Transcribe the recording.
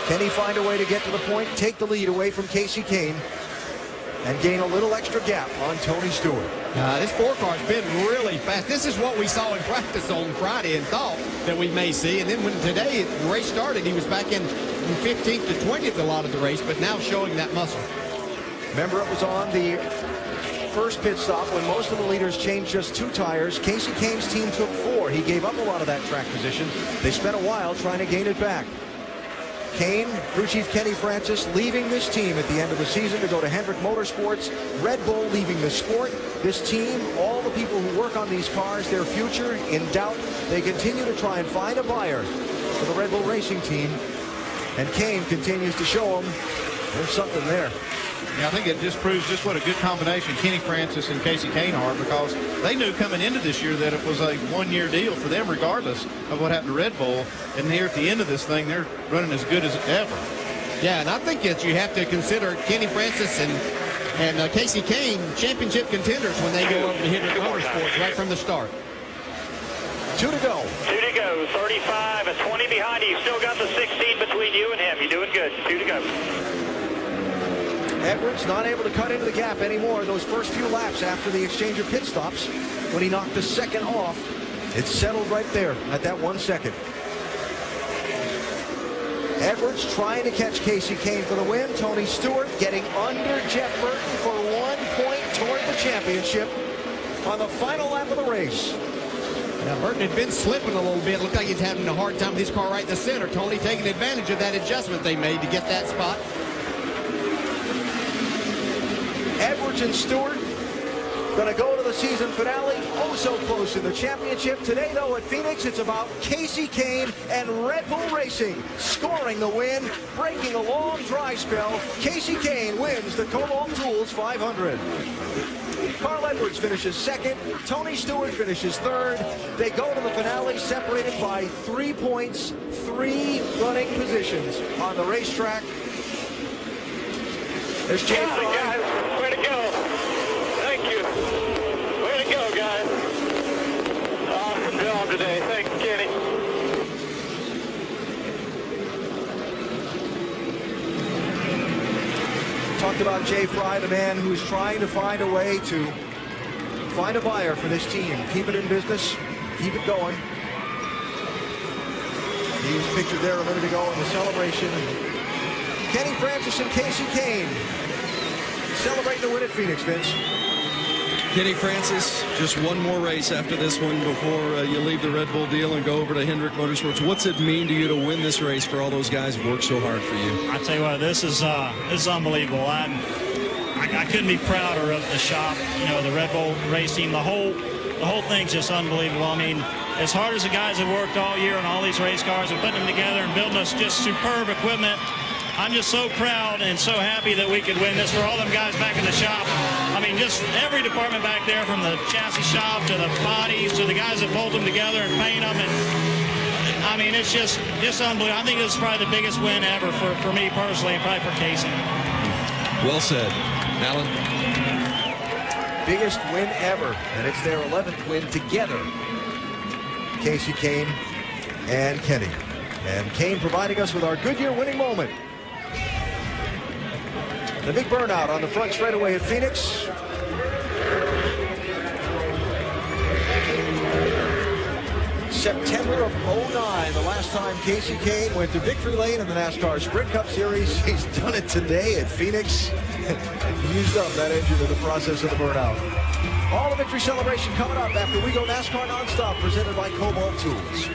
Can he find a way to get to the point, take the lead away from Casey Kane, and gain a little extra gap on Tony Stewart? This 4-car's been really fast. This is what we saw in practice on Friday and thought that we may see. And then when today the race started, he was back in 15th to 20th a lot of the race, but now showing that muscle. Remember, it was on the first pit stop when most of the leaders changed just 2 tires. Casey Kane's team took 4. He gave up a lot of that track position. They spent a while trying to gain it back. Kane, crew chief Kenny Francis, leaving this team at the end of the season to go to Hendrick Motorsports. Red Bull leaving the sport. This team, all the people who work on these cars, their future in doubt. They continue to try and find a buyer for the Red Bull Racing team. And Kane continues to show them there's something there. Yeah, I think it just proves just what a good combination Kenny Francis and Casey Kane are, because they knew coming into this year that it was a one-year deal for them regardless of what happened to Red Bull. And here at the end of this thing, they're running as good as ever. Yeah, and I think that you have to consider Kenny Francis and Casey Kane championship contenders when they go over to Hendrick Motorsports right from the start. 2 to go. 2 to go. 35 and 20 behind you. You still got the 16 between you and him. You're doing good. 2 to go. Edwards not able to cut into the gap anymore. Those first few laps after the exchange of pit stops, when he knocked the second off, it settled right there at that 1 second. Edwards trying to catch Casey Kane for the win. Tony Stewart getting under Jeff Burton for 1 point toward the championship on the final lap of the race. Now, Burton had been slipping a little bit. Looked like he's having a hard time with his car right in the center. Tony taking advantage of that adjustment they made to get that spot. Edwards and Stewart going to go to the season finale. Oh, so close in the championship. Today, though, at Phoenix, it's about Casey Kane and Red Bull Racing scoring the win, breaking a long dry spell. Casey Kane wins the Kobalt Tools 500. Carl Edwards finishes second. Tony Stewart finishes third. They go to the finale separated by 3 points, 3 running positions on the racetrack. There's Jay Fry. Way to go. Thank you. Way to go, guys. Awesome job today. Thanks, Kenny. Talked about Jay Fry, the man who's trying to find a way to find a buyer for this team. Keep it in business. Keep it going. He was pictured there a minute ago in the celebration. Kenny Francis and Casey Kane celebrating the win at Phoenix, Vince. Kenny Francis, just one more race after this one before you leave the Red Bull deal and go over to Hendrick Motorsports. What's it mean to you to win this race for all those guys who worked so hard for you? I tell you what, this is unbelievable. I couldn't be prouder of the shop, you know, the Red Bull race team. The whole thing's just unbelievable. I mean, as hard as the guys have worked all year on all these race cars and putting them together and building us just superb equipment, I'm just so proud and so happy that we could win this for all them guys back in the shop. I mean, just every department back there, from the chassis shop to the bodies to the guys that bolt them together and paint them. And I mean, it's just unbelievable. I think this is probably the biggest win ever for me personally, and probably for Casey. Well said. Alan? Biggest win ever, and it's their 11th win together. Casey Kane and Kenny. And Kane providing us with our Goodyear winning moment. The big burnout on the front straightaway at Phoenix. September of 09, the last time Casey Kane went to victory lane in the NASCAR Sprint Cup Series. He's done it today at Phoenix. Used up that engine in the process of the burnout. All the victory celebration coming up after we go NASCAR Nonstop, presented by Kobalt Tools.